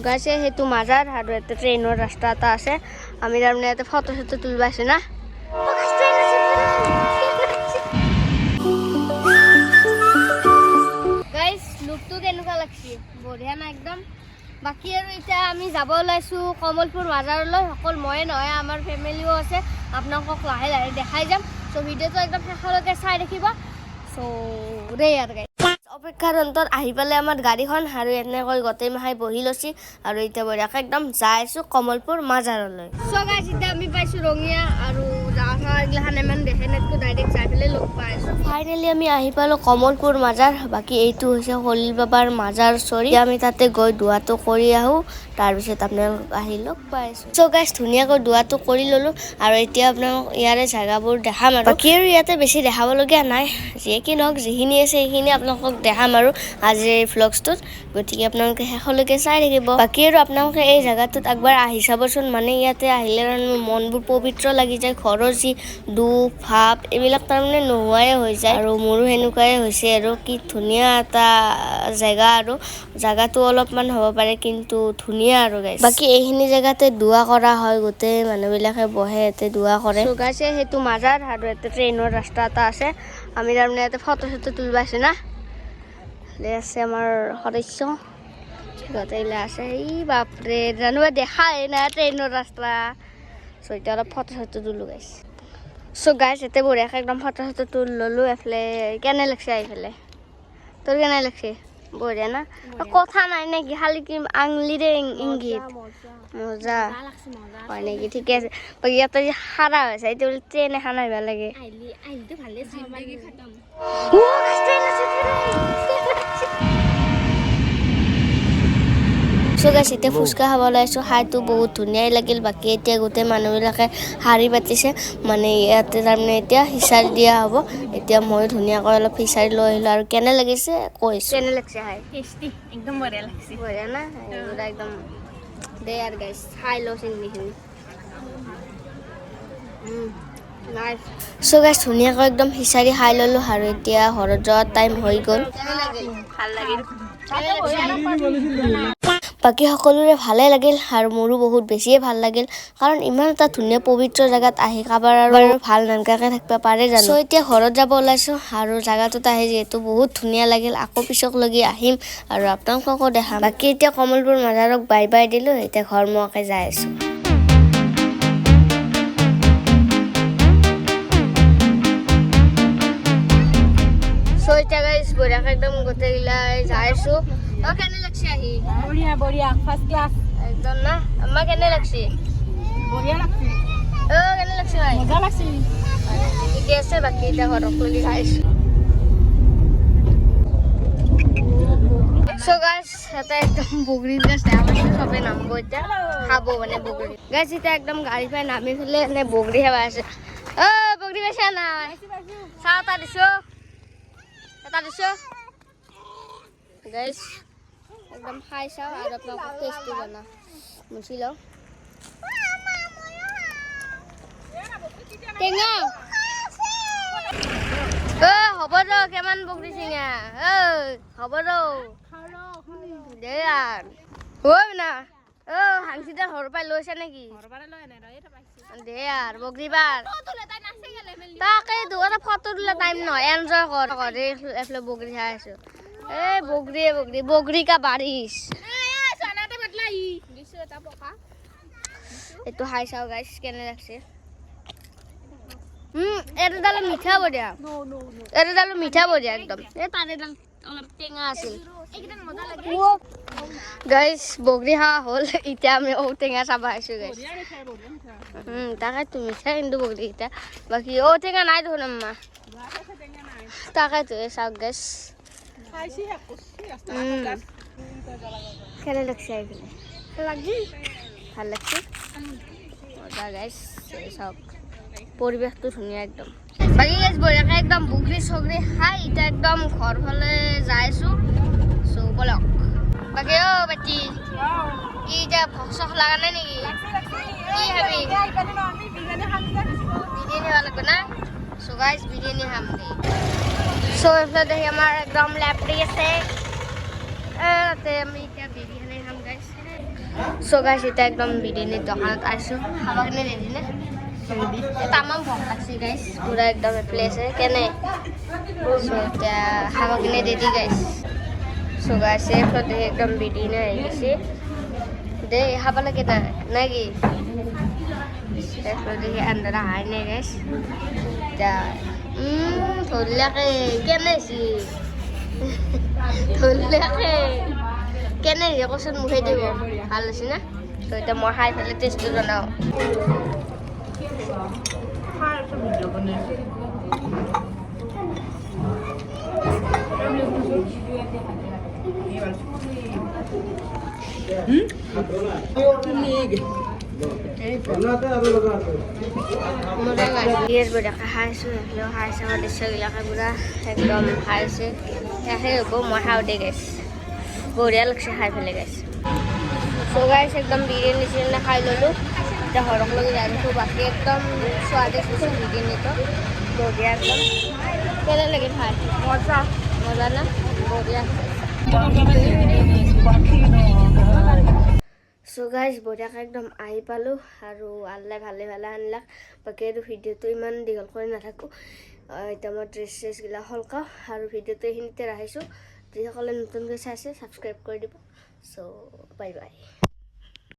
গাছে সেইটো মাজাৰ আৰু এটা ট্ৰেইনৰ ৰাস্তা এটা আছে আমি তাৰমানে ইয়াতে ফটো চটো তুলিব আছো না গাইজ লুকটো কেনেকুৱা লাগছে বঢ়িয়া না একদম বাকী আৰু এতিয়া আমি যাব ওলাইছো কমলপুৰ মাজাৰলৈ অকল ময়ে নহয় আমাৰ ফেমিলিও আছে আপোনালোকক লাহে লাহে দেখাই যাম চ' ভিডিঅ'টো একদম শেষলৈকে চাই ৰাখিব চ' দেই আৰু গাইজ অপেক্ষাৰ অন্তত আহি পালে আমাৰ গাড়ীখন আৰু এনেকৈ গোটেই মাহাই বহি লৈছি আৰু এতিয়া বঢ়িয়াকৈ একদম যাই আছো কমলপুৰ মাজাৰলৈ চ' গাইজ এতিয়া আমি পাইছো ৰঙিয়া আৰু এইগিলাখান ইমান দেখে নেটটো ডাইৰেক্ট যাই পেলাই লগ পাই আছো ফাইনেলি আমি আহি পালো কমলপুৰ মাজাৰ বাকী এইটো হৈছে হলিল বাবাৰ মাজাৰ চৰি আমি তাতে গৈ দুৱাটো কৰি আহো তাৰপিছত আপোনালোক আহি লগ পাই আছো চ' গাইজ ধুনীয়াকৈ দুৱাটো কৰি ললো আৰু এতিয়া আপোনালোক ইয়াৰে জেগাবোৰ দেখাম আৰু বাকী আৰু ইয়াতে বেছি দেখাবলগীয়া নাই যিয়ে কি নহওক যিখিনি আছে সেইখিনি আপোনালোকক দেখাম আৰু আজিৰ ভ্লগছটোত গতিকে আপোনালোকে শেষলৈকে চাই থাকিব বাকী আৰু আপোনালোকে এই জেগাটোত একবাৰ আহি চাবচোন মানে ইয়াতে আহিলে মনবোৰ পবিত্ৰ লাগি যায় ঘৰৰ যি দুখ ভাৱ এইবিলাক তাৰমানে নোহোৱাই হৈ যায় আৰু মোৰো সেনেকুৱাই হৈছে আৰু কি ধুনীয়া এটা জেগা আৰু জেগাটো অলপমান হ'ব পাৰে কিন্তু ধুনীয়া আৰু গাইজ বাকী এইখিনি জেগাতে দোৱা কৰা হয় গোটেই মানুহবিলাকে বহে ইয়াতে দোৱা কৰে গাইছে সেইটো মাজাৰ আৰু এটা ট্ৰেইনৰ ৰাস্তা এটা আছে আমি তাৰমানে ইয়াতে ফটো চটো তুলিব আছো না আছে আমাৰ সদস্য গোটেইগিলা আছে এই বাপৰে জানোবা দেখাই না ট্ৰেইনৰ ৰাস্তা চ' এতিয়া অলপ ফটো চটো তুলো গাইছ চ' গাইছ এতিয়া বঢ়িয়াকৈ একদম ফটো চটো তুলি ল'লোঁ এফালে কেনে লাগছে এইফালে তোৰ কেনে লাগছে বঢ়িয়া না কথা নাই নেকি খালি কি আঙুলিৰে ইংগিত মজা হয় নেকি ঠিকে আছে বাকী ইয়াতে যে খাৰা হৈছে এইটো ট্ৰেইন এখন আহিব লাগে চ' গাইছ এতিয়া ফুচকা খাব ওলাইছোঁ খাইটো বহুত ধুনীয়াই লাগিল বাকী এতিয়া গোটেই মানুহবিলাকে শাৰী পাতিছে মানে ইয়াতে তাৰমানে এতিয়া খিচাৰি দিয়া হ'ব এতিয়া মই ধুনীয়াকৈ অলপ খিচাৰি লৈ আহিলোঁ আৰু কেনে লাগিছে কৈছোঁ কেনে লাগিছে খাই টেষ্টি একদম বঢ়িয়া লাগিছে বঢ়িয়া না একদম দে আৰু গাইছ খাই লওঁ চিংড়িখিনি চ' গাইছ ধুনীয়াকৈ একদম খিচাৰি খাই ল'লোঁ আৰু এতিয়া ঘৰত যোৱাৰ টাইম হৈ গ'ল ভাল লাগিল বাকী সকলোৰে ভালেই লাগিল আৰু মোৰো বহুত বেছিয়ে ভাল লাগিল কাৰণ ইমান এটা ধুনীয়া পবিত্ৰ জেগাত আহি কাবাৰ আৰু ভাল নালগাকৈ থাকিব পাৰে জানো চ' এতিয়া ঘৰত যাব ওলাইছোঁ আৰু জেগাটোত আহি যিহেতু বহুত ধুনীয়া লাগিল আকৌ পিছকলৈকে আহিম আৰু আপোনালোককো দেখাম বাকী এতিয়া কমলপুৰ মাজাৰক বাই বাই দিলোঁ এতিয়া ঘৰ মোৱাকৈ যাই আছোঁ চ' এতিয়া গাইছ বঢ়িয়াকৈ একদম গোটেইগিলাই যাই আছোঁ কেনে লাগছে আহি বঢ়িয়া বঢ়িয়া ফাৰ্ষ্ট ক্লাছ একদম না আমাৰ কেনে লাগছে বঢ়িয়া লাগছে কেনে লাগছে ভাই মজা লাগছে ঠিকে আছে বাকী এতিয়া ঘৰক লৈ খাইছোঁ চ' গাইছ এটা একদম বগৰীৰ গাছ দেখা পাইছোঁ চবেই নামিব এতিয়া খাব মানে বগৰী গাইছ এতিয়া একদম গাড়ী পাই নামি পেলাই এনে বগৰী খাব আছে বগৰী পাইছা নাই চাহ এটা দিছোঁ গাইছ একদম খাই চাওঁ আৰু আপোনালোকক টেষ্টি বনা মুচি লওঁ টেঙা হ'ব ৰ কিমান বগৰী চিঙা হ'ব ৰ দে আৰু না হাংচিটা ঘৰৰ পৰাই লৈছে নেকি দে আৰু বগৰী বাৰ তাকে দুটা ফটো তোলা টাইম নহয় এনজয় কৰ এইফালে বগৰী খাই আছোঁ এই বগৰী কা বাৰিছ এইটো খাই চাওঁ গাইছ কেনে লাগছে এটা ডালো মিঠা বঢ়িয়া একদম এই তাৰেডাল অলপ টেঙা আছিল গাইছ বগৰী খোৱা হ'ল এতিয়া আমি ঔটেঙা চাব আহিছোঁ গাইছ তাকেতো মিঠা কিন্তু বগৰীকেইটা বাকী ঔটেঙা নাই দেখোন আম্মা তাকেতো চাওক গাইছ কেনে লাগছে এইফালে ভাল লাগছে মজা গাইছ চাওক পৰিৱেশটো ধুনীয়া একদম বাকী গাইছ বঢ়িয়াকৈ একদম বগৰী চগৰী খাই এতিয়া একদম ঘৰ ফালে যাই আছোঁ চ' বলক বাকী বাটি কি এতিয়া ভোক চখ লগা নাই নেকি কি খাবি বিৰিয়ানী ভাল লাগবে না চ' গাইছ বিৰিয়ানী খাম দেই চ' এইফালে দেখি আমাৰ একদম লেপটি আছে তাতে আমি এতিয়া বিৰিয়ানী খাম গাইছ সো গাইস এটা একদম বিরিয়ানির দোকানত আইছো খাবার কিনে রেডি না তামাম ভোক লাগছে গাইস পুরা একদম প্লেস কেনে সো এটা খাবার কিনে রেডি গাইস সো গাইস এফতে একদম বিরিয়ানি হয়ে গেছে দে খাবার লাগে না নাকি এফতে আন্দারা হাই নে গাইস তা ধরলাকে কেনেছি ধরলাকে কেনে কচোন মুখে দিব ভাল আছে না তো এটা মই খাই পেলাই টেষ্টটো জনাওঁ খাইছোঁ সেইফালেও খাইছে আমাৰ দৃশ্যবিলাকে পুৰা একদম খাইছে সেই হ'ব মই খাওঁ দে গাইছ বঢ়িয়া লাগছে খাই পেলাই গাইছ সো গাইছ একদম বিৰিয়ানী চিৰিয়ানী খাই ল'লোঁ এতিয়া ঘৰক লৈ যাইছোঁ বাকী একদম স্বাদিষ্ট হৈছে বিৰিয়ানীটো বঢ়িয়া একদম কেনে লাগে খাই মজা মজা না বঢ়িয়া সো গাইজ বঢ়িয়াকৈ একদম আহি পালোঁ আৰু আল্লাই ভালে ভালে আনলাক বাকী আৰু ভিডিঅ'টো ইমান দীঘল কৰি নাথাকোঁ এতিয়া মই ড্ৰেছ চেছবিলাক সলকাওঁ আৰু ভিডিঅ'টো এইখিনিতে ৰাখিছোঁ যিসকলে নতুনকৈ চাইছে ছাবস্ক্ৰাইব কৰি দিব চ' বাই বাই